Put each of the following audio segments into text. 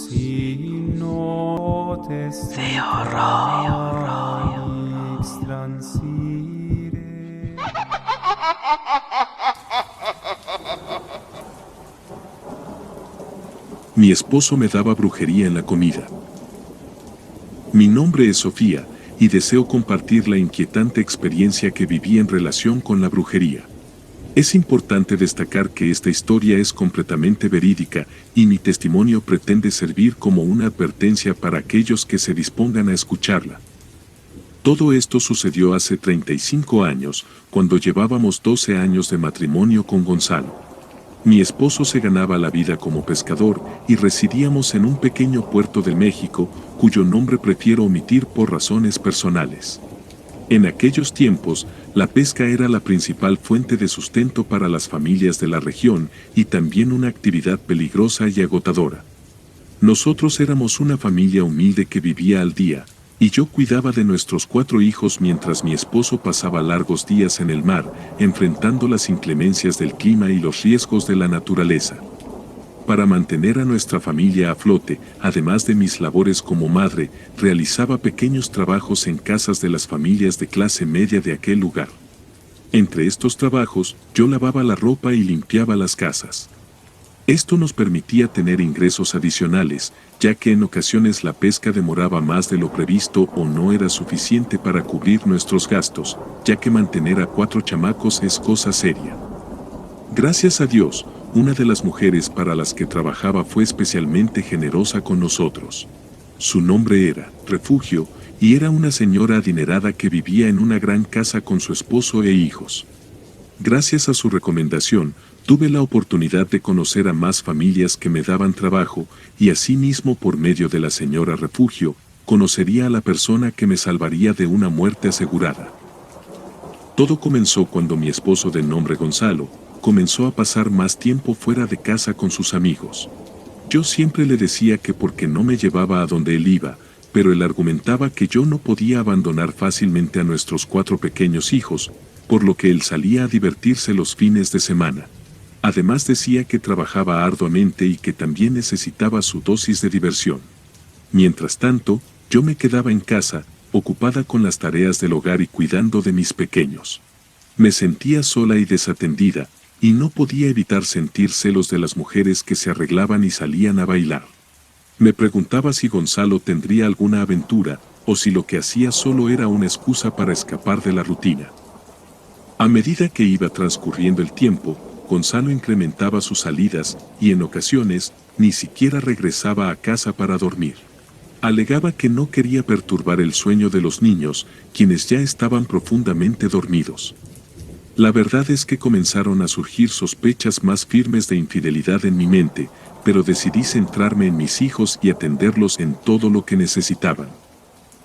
Si notes de horror transire. Mi esposo me daba brujería en la comida. Mi nombre es Sofía, y deseo compartir la inquietante experiencia que viví en relación con la brujería. Es importante destacar que esta historia es completamente verídica, y mi testimonio pretende servir como una advertencia para aquellos que se dispongan a escucharla. Todo esto sucedió hace 35 años, cuando llevábamos 12 años de matrimonio con Gonzalo. Mi esposo se ganaba la vida como pescador y residíamos en un pequeño puerto de México, cuyo nombre prefiero omitir por razones personales. En aquellos tiempos, la pesca era la principal fuente de sustento para las familias de la región y también una actividad peligrosa y agotadora. Nosotros éramos una familia humilde que vivía al día, y yo cuidaba de nuestros 4 hijos mientras mi esposo pasaba largos días en el mar, enfrentando las inclemencias del clima y los riesgos de la naturaleza. Para mantener a nuestra familia a flote, además de mis labores como madre, realizaba pequeños trabajos en casas de las familias de clase media de aquel lugar. Entre estos trabajos, yo lavaba la ropa y limpiaba las casas. Esto nos permitía tener ingresos adicionales, ya que en ocasiones la pesca demoraba más de lo previsto o no era suficiente para cubrir nuestros gastos, ya que mantener a 4 chamacos es cosa seria. Gracias a Dios, una de las mujeres para las que trabajaba fue especialmente generosa con nosotros. Su nombre era Refugio, y era una señora adinerada que vivía en una gran casa con su esposo e hijos. Gracias a su recomendación, tuve la oportunidad de conocer a más familias que me daban trabajo, y asimismo por medio de la señora Refugio, conocería a la persona que me salvaría de una muerte asegurada. Todo comenzó cuando mi esposo de nombre Gonzalo, comenzó a pasar más tiempo fuera de casa con sus amigos. Yo siempre le decía que porque no me llevaba a donde él iba, pero él argumentaba que yo no podía abandonar fácilmente a nuestros 4 pequeños hijos, por lo que él salía a divertirse los fines de semana. Además decía que trabajaba arduamente y que también necesitaba su dosis de diversión. Mientras tanto, yo me quedaba en casa, ocupada con las tareas del hogar y cuidando de mis pequeños. Me sentía sola y desatendida, y no podía evitar sentir celos de las mujeres que se arreglaban y salían a bailar. Me preguntaba si Gonzalo tendría alguna aventura, o si lo que hacía solo era una excusa para escapar de la rutina. A medida que iba transcurriendo el tiempo, Gonzalo incrementaba sus salidas, y en ocasiones, ni siquiera regresaba a casa para dormir. Alegaba que no quería perturbar el sueño de los niños, quienes ya estaban profundamente dormidos. La verdad es que comenzaron a surgir sospechas más firmes de infidelidad en mi mente, pero decidí centrarme en mis hijos y atenderlos en todo lo que necesitaban.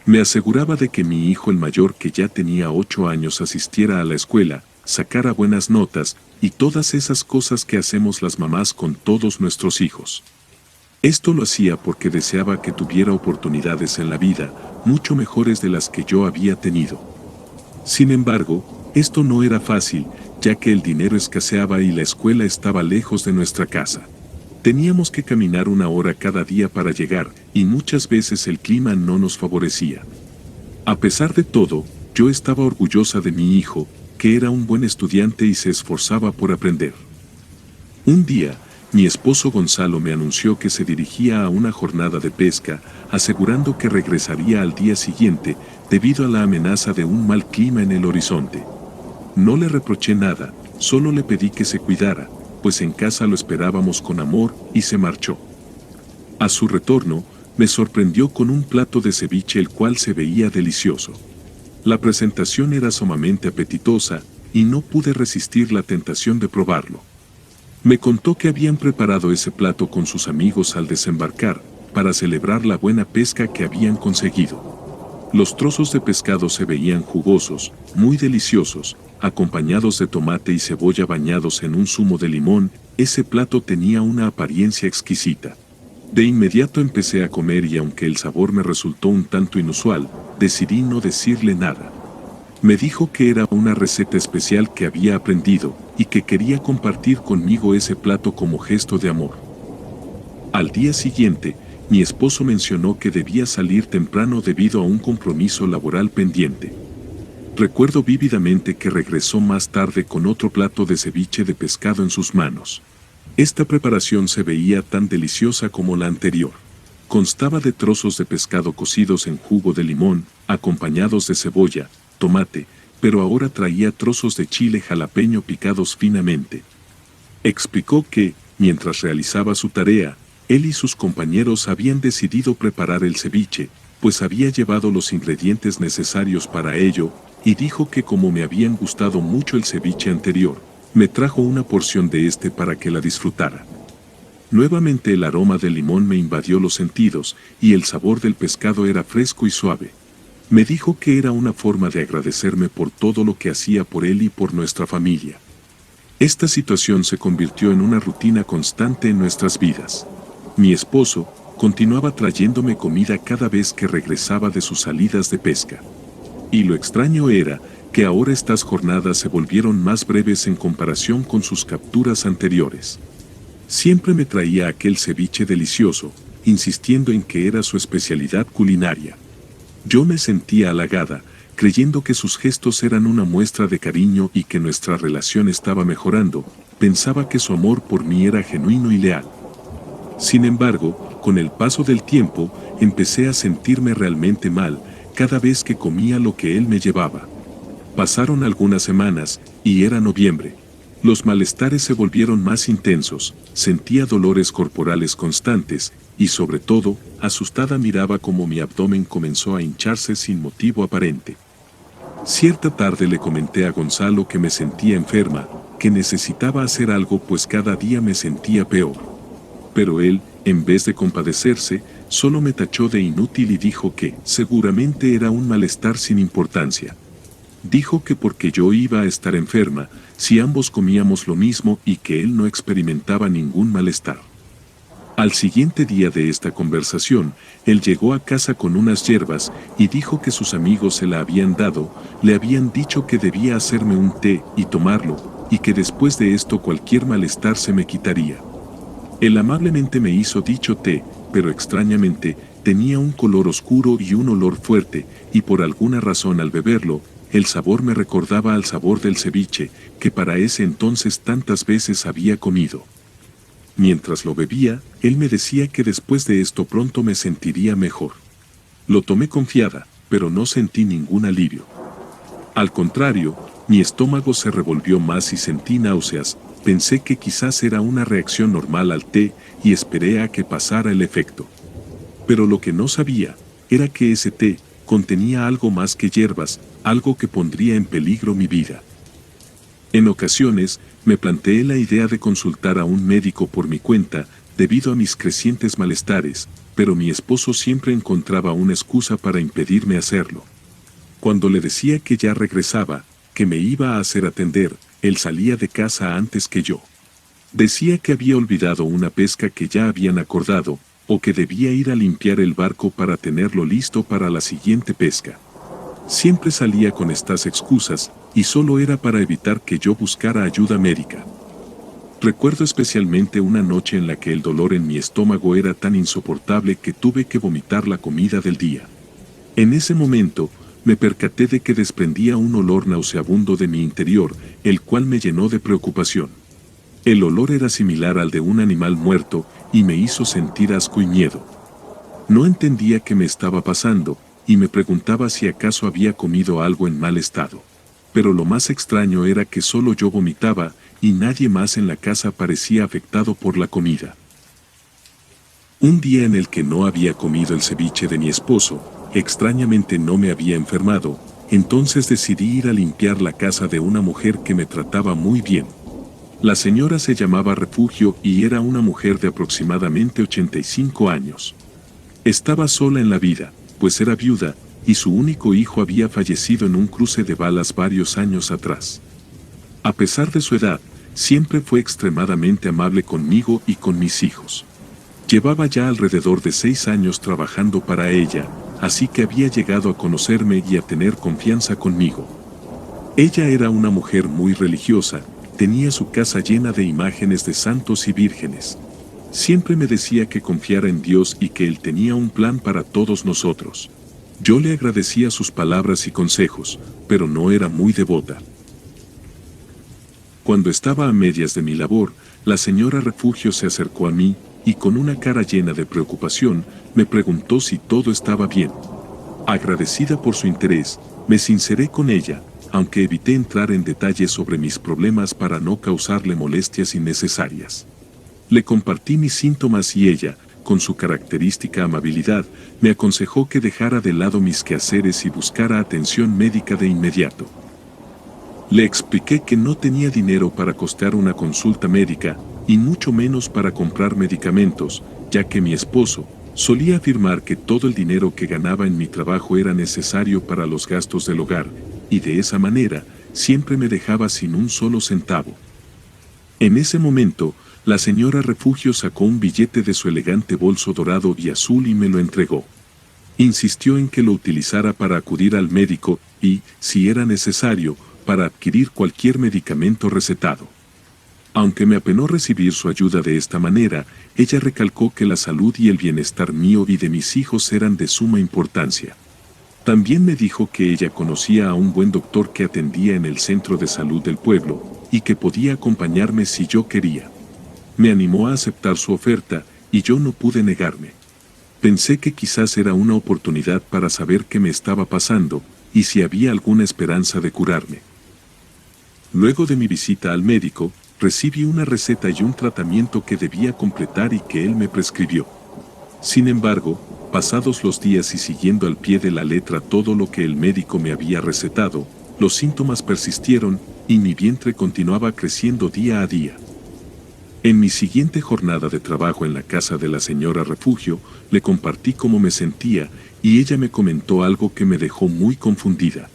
Me aseguraba de que mi hijo el mayor, que ya tenía 8 años, asistiera a la escuela, sacara buenas notas, y todas esas cosas que hacemos las mamás con todos nuestros hijos. Esto lo hacía porque deseaba que tuviera oportunidades en la vida, mucho mejores de las que yo había tenido. Sin embargo, esto no era fácil, ya que el dinero escaseaba y la escuela estaba lejos de nuestra casa. Teníamos que caminar 1 hora cada día para llegar, y muchas veces el clima no nos favorecía. A pesar de todo, yo estaba orgullosa de mi hijo, que era un buen estudiante y se esforzaba por aprender. Un día, mi esposo Gonzalo me anunció que se dirigía a una jornada de pesca, asegurando que regresaría al día siguiente, debido a la amenaza de un mal clima en el horizonte. No le reproché nada, solo le pedí que se cuidara, pues en casa lo esperábamos con amor, y se marchó. A su retorno, me sorprendió con un plato de ceviche el cual se veía delicioso. La presentación era sumamente apetitosa, y no pude resistir la tentación de probarlo. Me contó que habían preparado ese plato con sus amigos al desembarcar, para celebrar la buena pesca que habían conseguido. Los trozos de pescado se veían jugosos, muy deliciosos, acompañados de tomate y cebolla bañados en un zumo de limón. Ese plato tenía una apariencia exquisita. De inmediato empecé a comer y aunque el sabor me resultó un tanto inusual, decidí no decirle nada. Me dijo que era una receta especial que había aprendido y que quería compartir conmigo ese plato como gesto de amor. Al día siguiente, mi esposo mencionó que debía salir temprano debido a un compromiso laboral pendiente. Recuerdo vívidamente que regresó más tarde con otro plato de ceviche de pescado en sus manos. Esta preparación se veía tan deliciosa como la anterior. Constaba de trozos de pescado cocidos en jugo de limón, acompañados de cebolla, tomate, pero ahora traía trozos de chile jalapeño picados finamente. Explicó que, mientras realizaba su tarea, él y sus compañeros habían decidido preparar el ceviche, pues había llevado los ingredientes necesarios para ello, y dijo que como me habían gustado mucho el ceviche anterior, me trajo una porción de este para que la disfrutara. Nuevamente el aroma del limón me invadió los sentidos, y el sabor del pescado era fresco y suave. Me dijo que era una forma de agradecerme por todo lo que hacía por él y por nuestra familia. Esta situación se convirtió en una rutina constante en nuestras vidas. Mi esposo continuaba trayéndome comida cada vez que regresaba de sus salidas de pesca. Y lo extraño era que ahora estas jornadas se volvieron más breves en comparación con sus capturas anteriores. Siempre me traía aquel ceviche delicioso, insistiendo en que era su especialidad culinaria. Yo me sentía halagada, creyendo que sus gestos eran una muestra de cariño y que nuestra relación estaba mejorando. Pensaba que su amor por mí era genuino y leal. Sin embargo, con el paso del tiempo, empecé a sentirme realmente mal cada vez que comía lo que él me llevaba. Pasaron algunas semanas, y era noviembre. Los malestares se volvieron más intensos, sentía dolores corporales constantes, y sobre todo, asustada miraba cómo mi abdomen comenzó a hincharse sin motivo aparente. Cierta tarde le comenté a Gonzalo que me sentía enferma, que necesitaba hacer algo pues cada día me sentía peor. Pero él, en vez de compadecerse, solo me tachó de inútil y dijo que seguramente era un malestar sin importancia. Dijo que porque yo iba a estar enferma, si ambos comíamos lo mismo y que él no experimentaba ningún malestar. Al siguiente día de esta conversación, él llegó a casa con unas hierbas y dijo que sus amigos se la habían dado, le habían dicho que debía hacerme un té y tomarlo, y que después de esto cualquier malestar se me quitaría. Él amablemente me hizo dicho té, pero extrañamente, tenía un color oscuro y un olor fuerte, y por alguna razón al beberlo, el sabor me recordaba al sabor del ceviche, que para ese entonces tantas veces había comido. Mientras lo bebía, él me decía que después de esto pronto me sentiría mejor. Lo tomé confiada, pero no sentí ningún alivio. Al contrario, mi estómago se revolvió más y sentí náuseas. Pensé que quizás era una reacción normal al té y esperé a que pasara el efecto. Pero lo que no sabía era que ese té contenía algo más que hierbas, algo que pondría en peligro mi vida. En ocasiones, me planteé la idea de consultar a un médico por mi cuenta, debido a mis crecientes malestares, pero mi esposo siempre encontraba una excusa para impedirme hacerlo. Cuando le decía que ya regresaba, que me iba a hacer atender, él salía de casa antes que yo. Decía que había olvidado una pesca que ya habían acordado, o que debía ir a limpiar el barco para tenerlo listo para la siguiente pesca. Siempre salía con estas excusas, y solo era para evitar que yo buscara ayuda médica. Recuerdo especialmente una noche en la que el dolor en mi estómago era tan insoportable que tuve que vomitar la comida del día. En ese momento, me percaté de que desprendía un olor nauseabundo de mi interior, el cual me llenó de preocupación. El olor era similar al de un animal muerto, y me hizo sentir asco y miedo. No entendía qué me estaba pasando, y me preguntaba si acaso había comido algo en mal estado. Pero lo más extraño era que solo yo vomitaba, y nadie más en la casa parecía afectado por la comida. Un día en el que no había comido el ceviche de mi esposo, extrañamente no me había enfermado, entonces decidí ir a limpiar la casa de una mujer que me trataba muy bien. La señora se llamaba Refugio y era una mujer de aproximadamente 85 años. Estaba sola en la vida, pues era viuda, y su único hijo había fallecido en un cruce de balas varios años atrás. A pesar de su edad, siempre fue extremadamente amable conmigo y con mis hijos. Llevaba ya alrededor de 6 años trabajando para ella, así que había llegado a conocerme y a tener confianza conmigo. Ella era una mujer muy religiosa, tenía su casa llena de imágenes de santos y vírgenes. Siempre me decía que confiara en Dios y que Él tenía un plan para todos nosotros. Yo le agradecía sus palabras y consejos, pero no era muy devota. Cuando estaba a medias de mi labor, la señora Refugio se acercó a mí y con una cara llena de preocupación me preguntó si todo estaba bien. Agradecida por su interés, me sinceré con ella, aunque evité entrar en detalles sobre mis problemas para no causarle molestias innecesarias. Le compartí mis síntomas y ella, con su característica amabilidad, me aconsejó que dejara de lado mis quehaceres y buscara atención médica de inmediato. Le expliqué que no tenía dinero para costear una consulta médica, y mucho menos para comprar medicamentos, ya que mi esposo solía afirmar que todo el dinero que ganaba en mi trabajo era necesario para los gastos del hogar, y de esa manera siempre me dejaba sin un solo centavo. En ese momento, la señora Refugio sacó un billete de su elegante bolso dorado y azul y me lo entregó. Insistió en que lo utilizara para acudir al médico y, si era necesario, para adquirir cualquier medicamento recetado. Aunque me apenó recibir su ayuda de esta manera, ella recalcó que la salud y el bienestar mío y de mis hijos eran de suma importancia. También me dijo que ella conocía a un buen doctor que atendía en el centro de salud del pueblo y que podía acompañarme si yo quería. Me animó a aceptar su oferta y yo no pude negarme. Pensé que quizás era una oportunidad para saber qué me estaba pasando y si había alguna esperanza de curarme. Luego de mi visita al médico, recibí una receta y un tratamiento que debía completar y que él me prescribió. Sin embargo, pasados los días y siguiendo al pie de la letra todo lo que el médico me había recetado, los síntomas persistieron y mi vientre continuaba creciendo día a día. En mi siguiente jornada de trabajo en la casa de la señora Refugio, le compartí cómo me sentía y ella me comentó algo que me dejó muy confundida.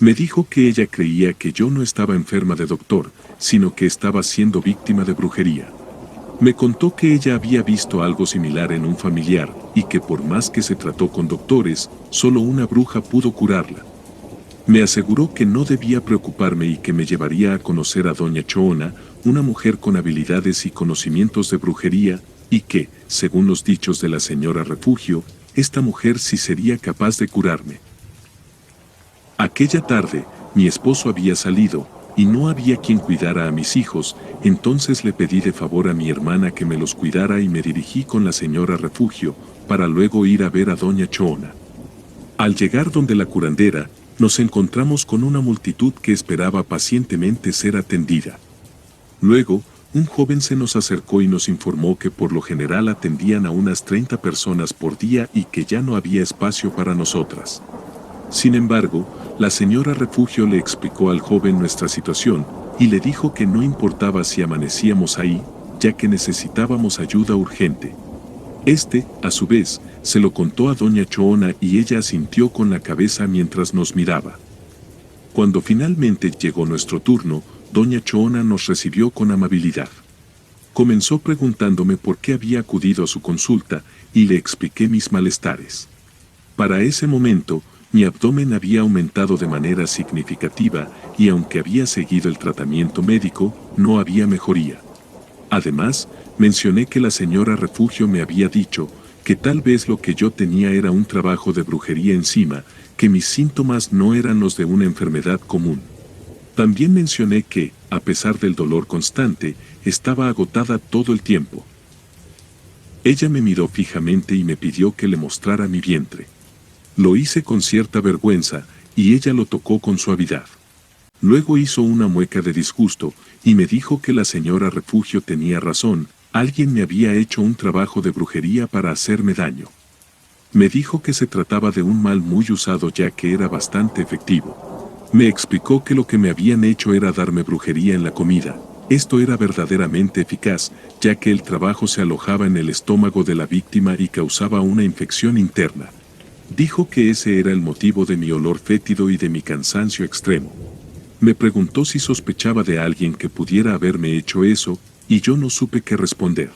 Me dijo que ella creía que yo no estaba enferma de doctor, sino que estaba siendo víctima de brujería. Me contó que ella había visto algo similar en un familiar y que por más que se trató con doctores, solo una bruja pudo curarla. Me aseguró que no debía preocuparme y que me llevaría a conocer a doña Choona, una mujer con habilidades y conocimientos de brujería, y que, según los dichos de la señora Refugio, esta mujer sí sería capaz de curarme. Aquella tarde, mi esposo había salido, y no había quien cuidara a mis hijos, entonces le pedí de favor a mi hermana que me los cuidara y me dirigí con la señora Refugio, para luego ir a ver a doña Choona. Al llegar donde la curandera, nos encontramos con una multitud que esperaba pacientemente ser atendida. Luego, un joven se nos acercó y nos informó que por lo general atendían a unas 30 personas por día y que ya no había espacio para nosotras. Sin embargo, la señora Refugio le explicó al joven nuestra situación y le dijo que no importaba si amanecíamos ahí, ya que necesitábamos ayuda urgente. Este, a su vez, se lo contó a doña Choona y ella asintió con la cabeza mientras nos miraba. Cuando finalmente llegó nuestro turno, doña Choona nos recibió con amabilidad. Comenzó preguntándome por qué había acudido a su consulta y le expliqué mis malestares. Para ese momento, mi abdomen había aumentado de manera significativa y aunque había seguido el tratamiento médico, no había mejoría. Además, mencioné que la señora Refugio me había dicho que tal vez lo que yo tenía era un trabajo de brujería encima, que mis síntomas no eran los de una enfermedad común. También mencioné que, a pesar del dolor constante, estaba agotada todo el tiempo. Ella me miró fijamente y me pidió que le mostrara mi vientre. Lo hice con cierta vergüenza, y ella lo tocó con suavidad. Luego hizo una mueca de disgusto, y me dijo que la señora Refugio tenía razón, alguien me había hecho un trabajo de brujería para hacerme daño. Me dijo que se trataba de un mal muy usado ya que era bastante efectivo. Me explicó que lo que me habían hecho era darme brujería en la comida. Esto era verdaderamente eficaz, ya que el trabajo se alojaba en el estómago de la víctima y causaba una infección interna. Dijo que ese era el motivo de mi olor fétido y de mi cansancio extremo. Me preguntó si sospechaba de alguien que pudiera haberme hecho eso, y yo no supe qué responder.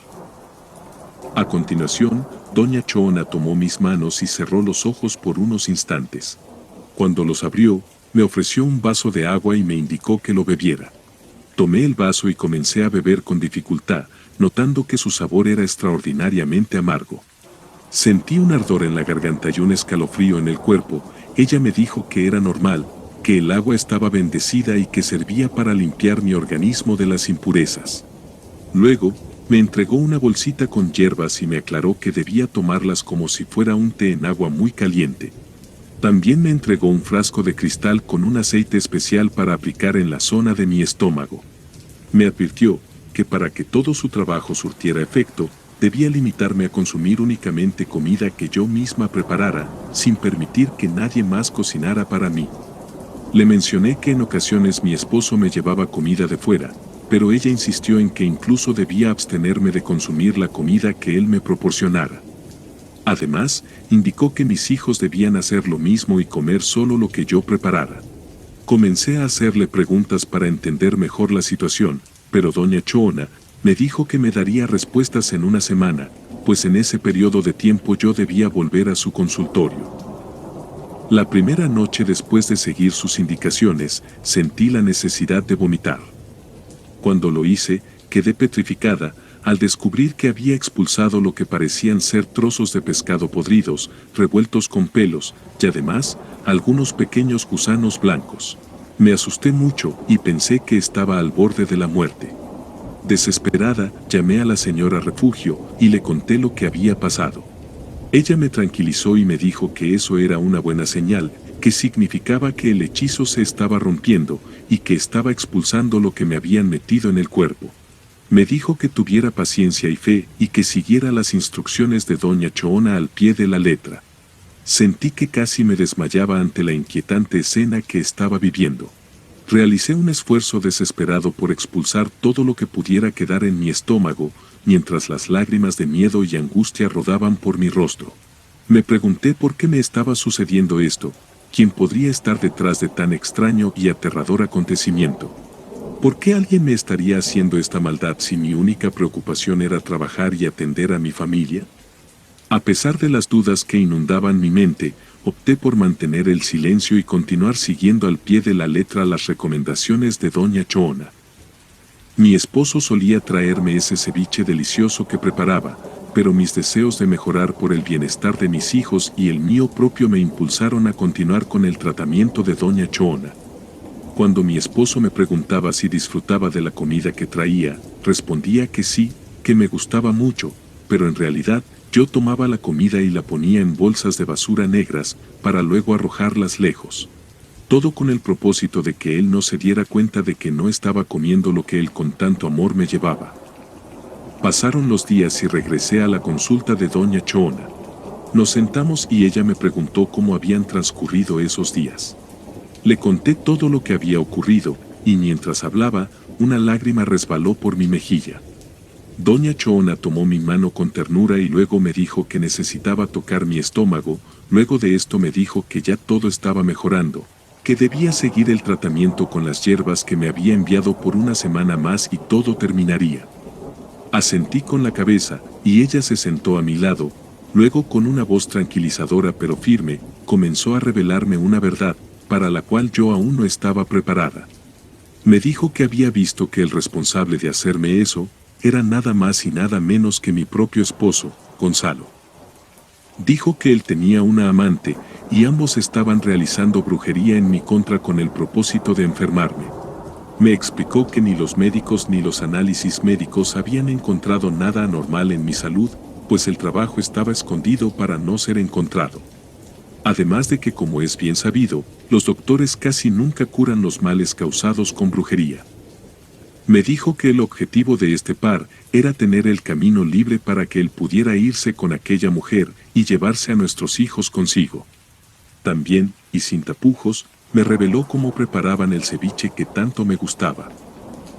A continuación, doña Choona tomó mis manos y cerró los ojos por unos instantes. Cuando los abrió, me ofreció un vaso de agua y me indicó que lo bebiera. Tomé el vaso y comencé a beber con dificultad, notando que su sabor era extraordinariamente amargo. Sentí un ardor en la garganta y un escalofrío en el cuerpo. Ella me dijo que era normal, que el agua estaba bendecida y que servía para limpiar mi organismo de las impurezas. Luego, me entregó una bolsita con hierbas y me aclaró que debía tomarlas como si fuera un té en agua muy caliente. También me entregó un frasco de cristal con un aceite especial para aplicar en la zona de mi estómago. Me advirtió que para que todo su trabajo surtiera efecto, debía limitarme a consumir únicamente comida que yo misma preparara, sin permitir que nadie más cocinara para mí. Le mencioné que en ocasiones mi esposo me llevaba comida de fuera, pero ella insistió en que incluso debía abstenerme de consumir la comida que él me proporcionara. Además, indicó que mis hijos debían hacer lo mismo y comer solo lo que yo preparara. Comencé a hacerle preguntas para entender mejor la situación, pero doña Choona me dijo que me daría respuestas en una semana, pues en ese periodo de tiempo yo debía volver a su consultorio. La primera noche después de seguir sus indicaciones, sentí la necesidad de vomitar. Cuando lo hice, quedé petrificada al descubrir que había expulsado lo que parecían ser trozos de pescado podridos, revueltos con pelos, y además, algunos pequeños gusanos blancos. Me asusté mucho y pensé que estaba al borde de la muerte. Desesperada, llamé a la señora Refugio y le conté lo que había pasado. Ella me tranquilizó y me dijo que eso era una buena señal, que significaba que el hechizo se estaba rompiendo y que estaba expulsando lo que me habían metido en el cuerpo. Me dijo que tuviera paciencia y fe y que siguiera las instrucciones de doña Choona al pie de la letra. Sentí que casi me desmayaba ante la inquietante escena que estaba viviendo. Realicé un esfuerzo desesperado por expulsar todo lo que pudiera quedar en mi estómago, mientras las lágrimas de miedo y angustia rodaban por mi rostro. Me pregunté por qué me estaba sucediendo esto, quién podría estar detrás de tan extraño y aterrador acontecimiento. ¿Por qué alguien me estaría haciendo esta maldad si mi única preocupación era trabajar y atender a mi familia? A pesar de las dudas que inundaban mi mente, opté por mantener el silencio y continuar siguiendo al pie de la letra las recomendaciones de doña Choona. Mi esposo solía traerme ese ceviche delicioso que preparaba, pero mis deseos de mejorar por el bienestar de mis hijos y el mío propio me impulsaron a continuar con el tratamiento de doña Choona. Cuando mi esposo me preguntaba si disfrutaba de la comida que traía, respondía que sí, que me gustaba mucho, pero en realidad yo tomaba la comida y la ponía en bolsas de basura negras para luego arrojarlas lejos. Todo con el propósito de que él no se diera cuenta de que no estaba comiendo lo que él con tanto amor me llevaba. Pasaron los días y regresé a la consulta de doña Choona. Nos sentamos y ella me preguntó cómo habían transcurrido esos días. Le conté todo lo que había ocurrido, y mientras hablaba, una lágrima resbaló por mi mejilla. Doña Choona tomó mi mano con ternura y luego me dijo que necesitaba tocar mi estómago. Luego de esto me dijo que ya todo estaba mejorando, que debía seguir el tratamiento con las hierbas que me había enviado por una semana más y todo terminaría. Asentí con la cabeza, y ella se sentó a mi lado. Luego, con una voz tranquilizadora pero firme, comenzó a revelarme una verdad, para la cual yo aún no estaba preparada. Me dijo que había visto que el responsable de hacerme eso era nada más y nada menos que mi propio esposo, Gonzalo. Dijo que él tenía una amante, y ambos estaban realizando brujería en mi contra con el propósito de enfermarme. Me explicó que ni los médicos ni los análisis médicos habían encontrado nada anormal en mi salud, pues el trabajo estaba escondido para no ser encontrado. Además de que, como es bien sabido, los doctores casi nunca curan los males causados con brujería. Me dijo que el objetivo de este par era tener el camino libre para que él pudiera irse con aquella mujer y llevarse a nuestros hijos consigo. También, y sin tapujos, me reveló cómo preparaban el ceviche que tanto me gustaba.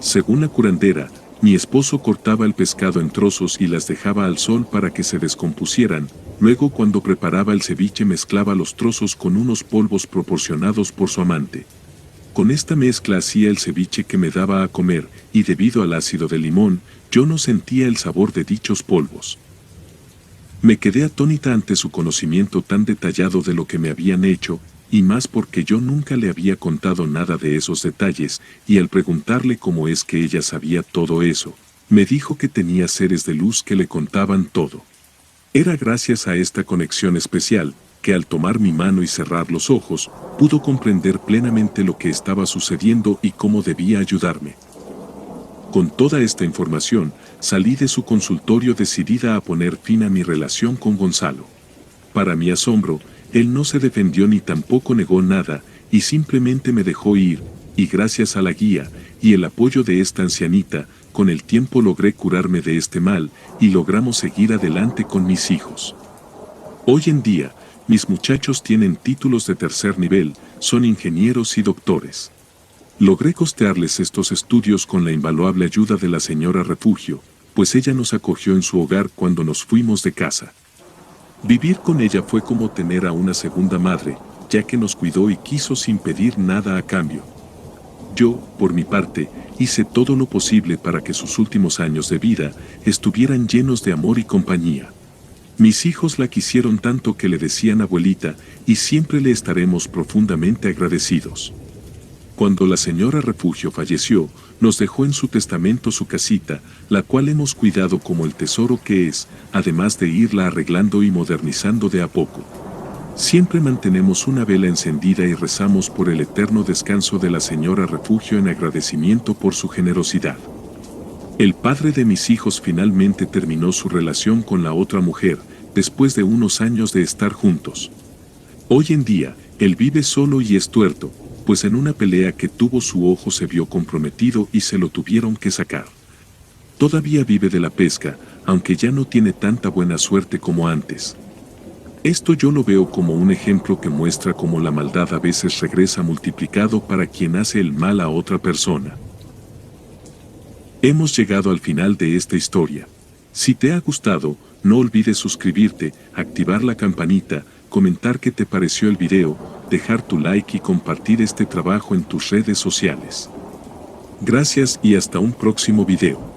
Según la curandera, mi esposo cortaba el pescado en trozos y las dejaba al sol para que se descompusieran. Luego, cuando preparaba el ceviche, mezclaba los trozos con unos polvos proporcionados por su amante. Con esta mezcla hacía el ceviche que me daba a comer, y debido al ácido del limón, yo no sentía el sabor de dichos polvos. Me quedé atónita ante su conocimiento tan detallado de lo que me habían hecho, y más porque yo nunca le había contado nada de esos detalles, y al preguntarle cómo es que ella sabía todo eso, me dijo que tenía seres de luz que le contaban todo. Era gracias a esta conexión especial, que al tomar mi mano y cerrar los ojos, pudo comprender plenamente lo que estaba sucediendo y cómo debía ayudarme. Con toda esta información, salí de su consultorio decidida a poner fin a mi relación con Gonzalo. Para mi asombro, él no se defendió ni tampoco negó nada, y simplemente me dejó ir, y gracias a la guía y el apoyo de esta ancianita, con el tiempo logré curarme de este mal, y logramos seguir adelante con mis hijos. Hoy en día, mis muchachos tienen títulos de tercer nivel, son ingenieros y doctores. Logré costearles estos estudios con la invaluable ayuda de la señora Refugio, pues ella nos acogió en su hogar cuando nos fuimos de casa. Vivir con ella fue como tener a una segunda madre, ya que nos cuidó y quiso sin pedir nada a cambio. Yo, por mi parte, hice todo lo posible para que sus últimos años de vida estuvieran llenos de amor y compañía. Mis hijos la quisieron tanto que le decían abuelita, y siempre le estaremos profundamente agradecidos. Cuando la señora Refugio falleció, nos dejó en su testamento su casita, la cual hemos cuidado como el tesoro que es, además de irla arreglando y modernizando de a poco. Siempre mantenemos una vela encendida y rezamos por el eterno descanso de la señora Refugio en agradecimiento por su generosidad. El padre de mis hijos finalmente terminó su relación con la otra mujer, después de unos años de estar juntos. Hoy en día, él vive solo y es tuerto, pues en una pelea que tuvo su ojo se vio comprometido y se lo tuvieron que sacar. Todavía vive de la pesca, aunque ya no tiene tanta buena suerte como antes. Esto yo lo veo como un ejemplo que muestra cómo la maldad a veces regresa multiplicado para quien hace el mal a otra persona. Hemos llegado al final de esta historia. Si te ha gustado, no olvides suscribirte, activar la campanita, comentar qué te pareció el video, dejar tu like y compartir este trabajo en tus redes sociales. Gracias y hasta un próximo video.